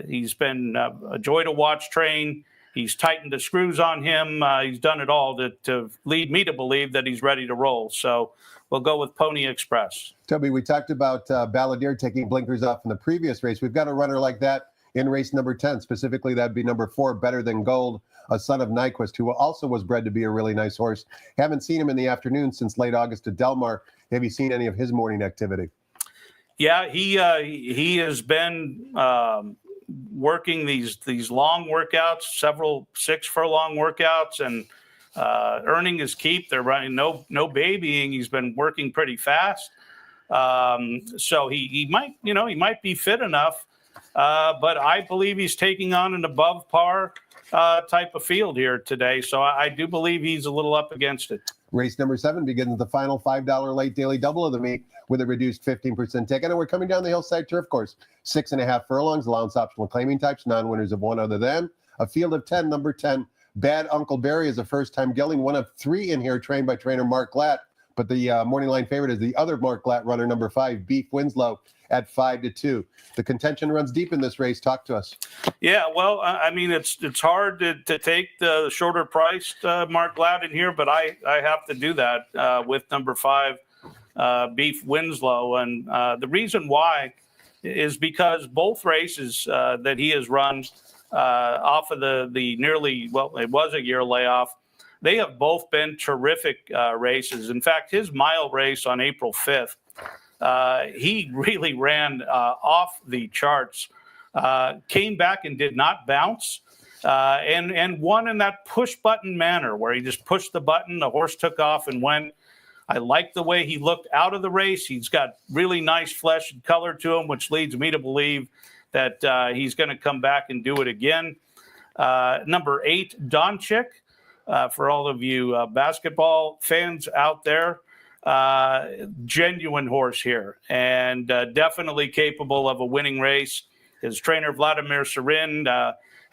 He's been a joy to watch train. He's tightened the screws on him. He's done it all to lead me to believe that he's ready to roll. So we'll go with Pony Express. Toby, we talked about Balladeer taking blinkers off in the previous race. We've got a runner like that in race number 10. Specifically, that'd be number 4, Better Than Gold, a son of Nyquist, who also was bred to be a really nice horse. Haven't seen him in the afternoon since late August at Del Mar. Have you seen any of his morning activity? Yeah, he has been working these long workouts, several 6 furlong workouts, and earning his keep. They're running no babying. He's been working pretty fast, so he might be fit enough. But I believe he's taking on an above par type of field here today. So I do believe he's a little up against it. Race number 7 begins the final $5 late daily double of the meet with a reduced 15% ticket. And we're coming down the Hillside Turf Course. 6.5 furlongs, allowance optional claiming types, non-winners of one other than. A field of 10, number 10. Bad Uncle Barry is a first-time gelding, one of 3 in here, trained by trainer Mark Glatt. But the morning line favorite is the other Mark Glatt runner, number 5, Beef Winslow, at 5-2. The contention runs deep in this race. Talk to us. Yeah, well, I mean, it's hard to take the shorter priced Mark Glatt in here, but I have to do that with number 5, Beef Winslow. And the reason why is because both races that he has run off of the nearly, well, it was a year layoff, they have both been terrific races. In fact, his mile race on April 5th, he really ran off the charts, came back and did not bounce, and won in that push button manner where he just pushed the button, the horse took off and went. I like the way he looked out of the race. He's got really nice flesh and color to him, which leads me to believe that he's going to come back and do it again. Number 8, Doncic, for all of you basketball fans out there. Genuine horse here and definitely capable of a winning race. His trainer, Vladimir Serin,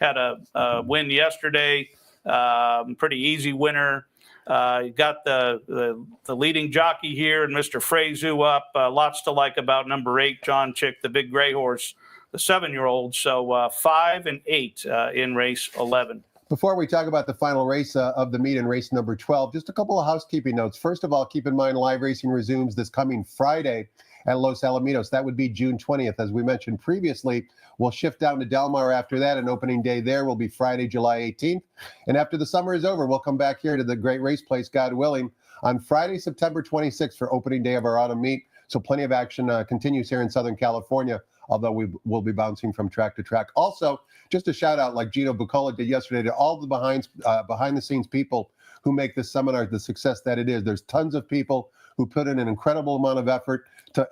had a win yesterday, pretty easy winner. Got the leading jockey here and Mr. Frazu up. Lots to like about number 8, John Chick, the big gray horse, the 7-year-old. So 5 and 8 in race 11. Before we talk about the final race of the meet in race number 12, just a couple of housekeeping notes. First of all, keep in mind live racing resumes this coming Friday at Los Alamitos. That would be June 20th. As we mentioned previously, we'll shift down to Del Mar after that, and opening day there will be Friday, July 18th. And after the summer is over, we'll come back here to the great race place, God willing, on Friday, September 26th for opening day of our autumn meet. So plenty of action continues here in Southern California, although we will be bouncing from track to track. Also, just a shout out like Gino Bucola did yesterday to all the behind the scenes people who make this seminar the success that it is. There's tons of people who put in an incredible amount of effort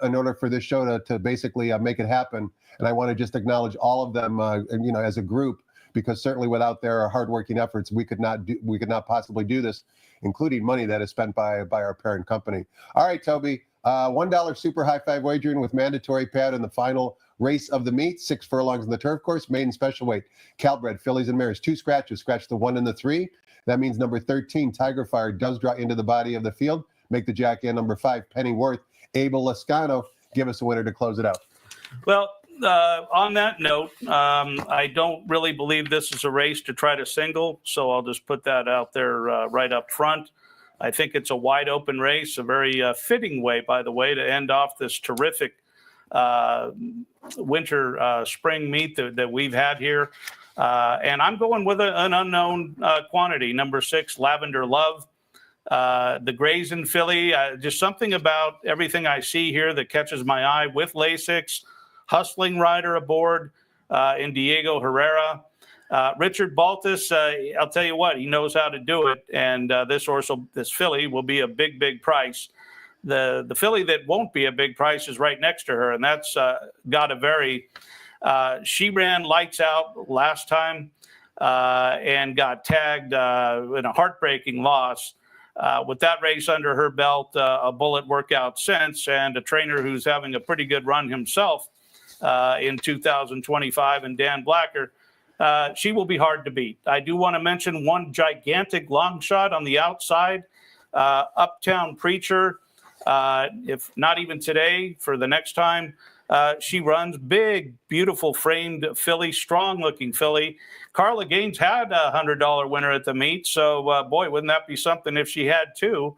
in order for this show to basically make it happen. And I want to just acknowledge all of them, as a group, because certainly without their hardworking efforts, we could not possibly do this, including money that is spent by our parent company. All right, Toby, $1 super high five wagering with mandatory pad in the final race of the meet, 6 furlongs in the turf course, maiden special weight, Calbred, fillies and mares, 2 scratches, scratch the 1 and the 3. That means number 13, Tiger Fire, does draw into the body of the field. Make the jack in number 5, Pennyworth, Abel Lascano. Give us a winner to close it out. Well, on that note, I don't really believe this is a race to try to single, so I'll just put that out there right up front. I think it's a wide open race, a very fitting way, by the way, to end off this terrific winter spring meet that we've had here. And I'm going with an unknown quantity, number 6, Lavender Love. The Grazen filly, just something about everything I see here that catches my eye with Lasix, hustling rider aboard in Diego Herrera. Richard Baltus, I'll tell you what, he knows how to do it. And this filly will be a big, big price. The filly that won't be a big price is right next to her, and that's Gotta Vary. She ran lights out last time and got tagged in a heartbreaking loss. with that race under her belt, a bullet workout since, and a trainer who's having a pretty good run himself in 2025, and Dan Blacker, she will be hard to beat. I do want to mention one gigantic long shot on the outside, Uptown Preacher. If not even today, for the next time she runs, big, beautiful framed filly, strong looking filly. Carla Gaines had a $100 winner at the meet. So boy, wouldn't that be something if she had two?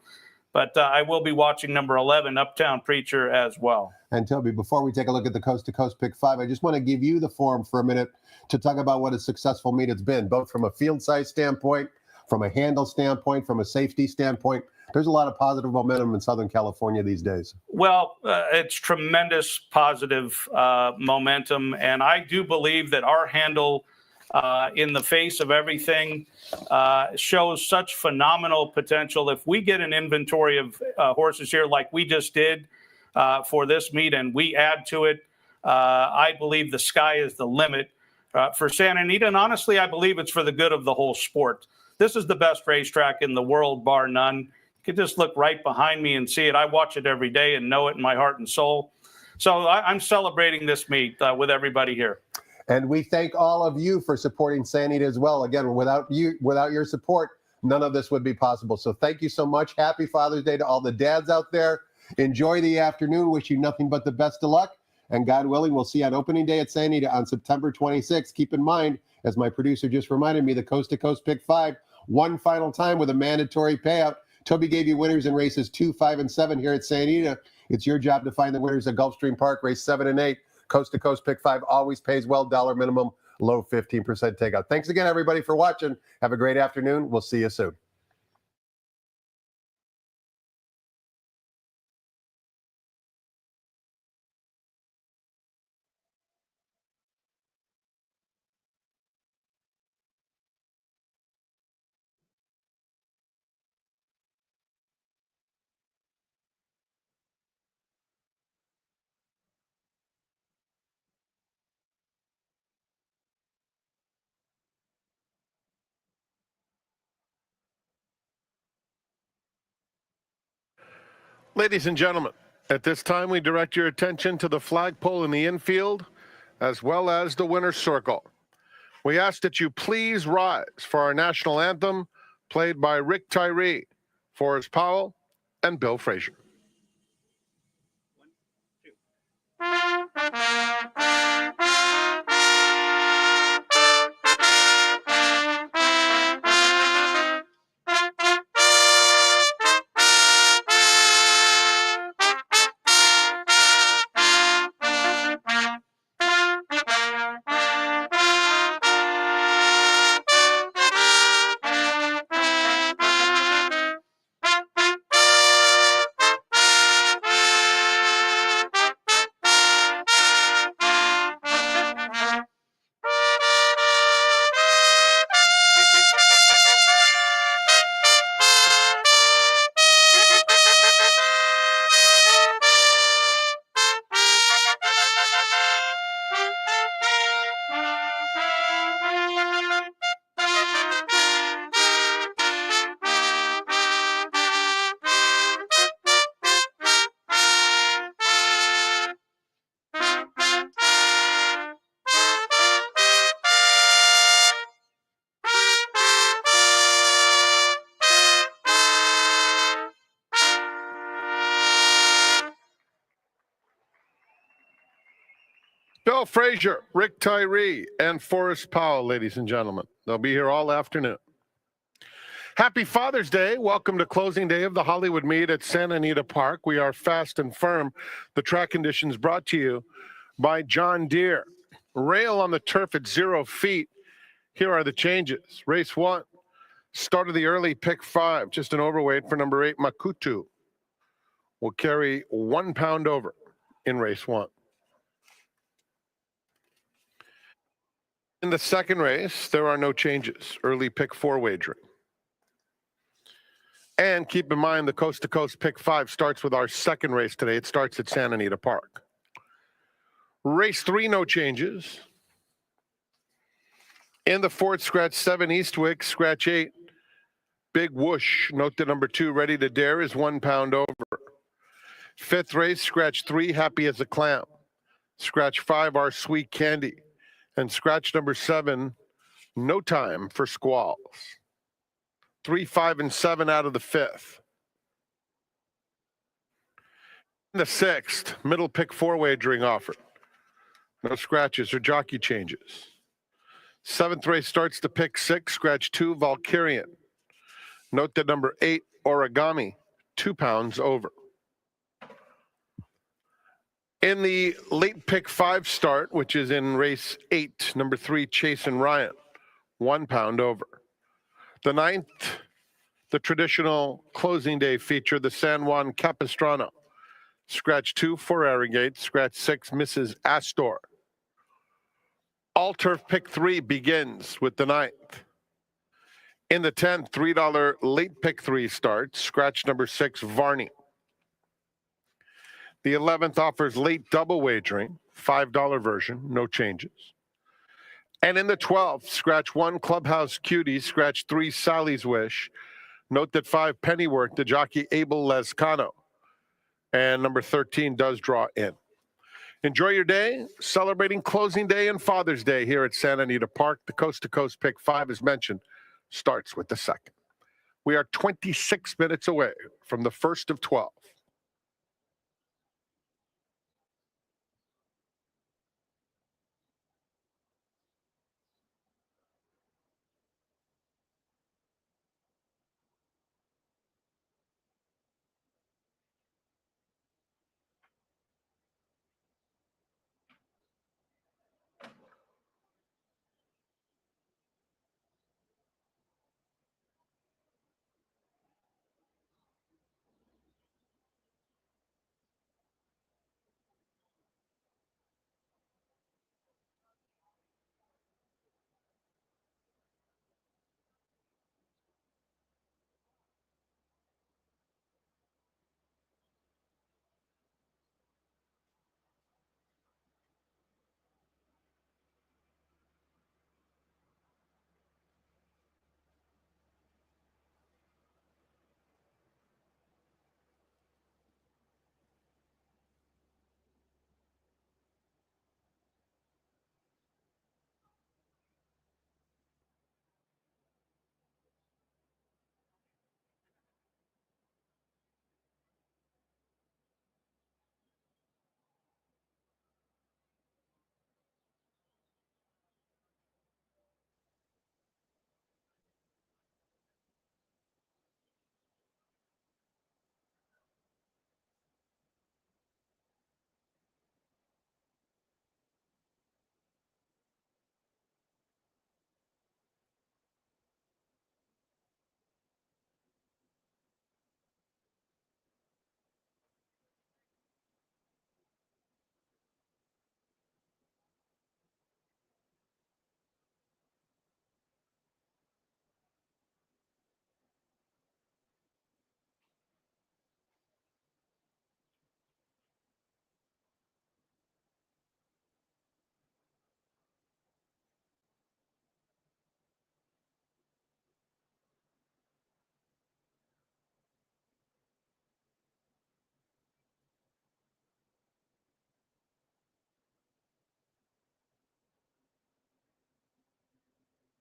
But I will be watching number 11, Uptown Preacher, as well. And Toby, before we take a look at the Coast to Coast Pick 5, I just want to give you the forum for a minute to talk about what a successful meet it's been, both from a field size standpoint, from a handle standpoint, from a safety standpoint. There's a lot of positive momentum in Southern California these days. Well, it's tremendous positive momentum. And I do believe that our handle, in the face of everything, shows such phenomenal potential. If we get an inventory of horses here like we just did for this meet, and we add to it, I believe the sky is the limit for Santa Anita. And honestly, I believe it's for the good of the whole sport. This is the best racetrack in the world, bar none. You can just look right behind me and see it. I watch it every day and know it in my heart and soul. So I'm celebrating this meet with everybody here. And we thank all of you for supporting Santa Anita as well. Again, without your support, none of this would be possible. So thank you so much. Happy Father's Day to all the dads out there. Enjoy the afternoon. Wish you nothing but the best of luck. And God willing, we'll see you on opening day at Santa Anita on September 26th. Keep in mind, as my producer just reminded me, the Coast to Coast Pick 5, one final time with a mandatory payout. Toby gave you winners in races 2, 5, and 7 here at Santa Anita. It's your job to find the winners at Gulfstream Park, race 7 and 8. Coast to Coast Pick 5 always pays well, dollar minimum, low 15% takeout. Thanks again, everybody, for watching. Have a great afternoon. We'll see you soon. Ladies and gentlemen, at this time we direct your attention to the flagpole in the infield, as well as the winner's circle. We ask that you please rise for our national anthem, played by Rick Tyree, Forrest Powell, and Bill Frazier. Bill Frazier, Rick Tyree, and Forrest Powell, ladies and gentlemen. They'll be here all afternoon. Happy Father's Day. Welcome to closing day of the Hollywood Meet at Santa Anita Park. We are fast and firm. The track conditions brought to you by John Deere. Rail on the turf at 0 feet. Here are the changes. Race 1, start of the early pick 5, just an overweight for number 8, Makutu. Will carry 1 pound over in race 1. In the second race, there are no changes. Early pick 4 wagering. And keep in mind, the Coast to Coast Pick 5 starts with our second race today. It starts at Santa Anita Park. Race 3, no changes. In the fourth, scratch 7, Eastwick, scratch 8, Big Whoosh, note that number 2, Ready to Dare, is 1 pound over. 5th race, scratch 3, Happy as a Clam. Scratch 5, Our Sweet Candy. And scratch number 7, No Time for Squalls. 3, 5, and 7 out of the 5th. In the 6th, middle pick 4 wagering offer. No scratches or jockey changes. 7th race starts the pick 6, scratch 2, Valkyrian. Note that number 8, Origami, 2 pounds over. In the late pick 5 start, which is in race 8, number 3, Chase and Ryan, 1 pound over. The 9th, the traditional closing day feature, the San Juan Capistrano. Scratch 2 for Arrogate, scratch 6, Mrs. Astor. All turf pick 3 begins with the 9th. In the 10th, $3 late pick 3 starts, scratch number 6, Varney. The 11th offers late double wagering, $5 version, no changes. And in the 12th, scratch 1, Clubhouse Cutie, scratch 3, Sally's Wish. Note that 5, Pennyworth, the jockey Abel Lescano. And number 13 does draw in. Enjoy your day, celebrating closing day and Father's Day here at Santa Anita Park. The Coast to Coast pick 5, as mentioned, starts with the 2nd. We are 26 minutes away from the first of 12.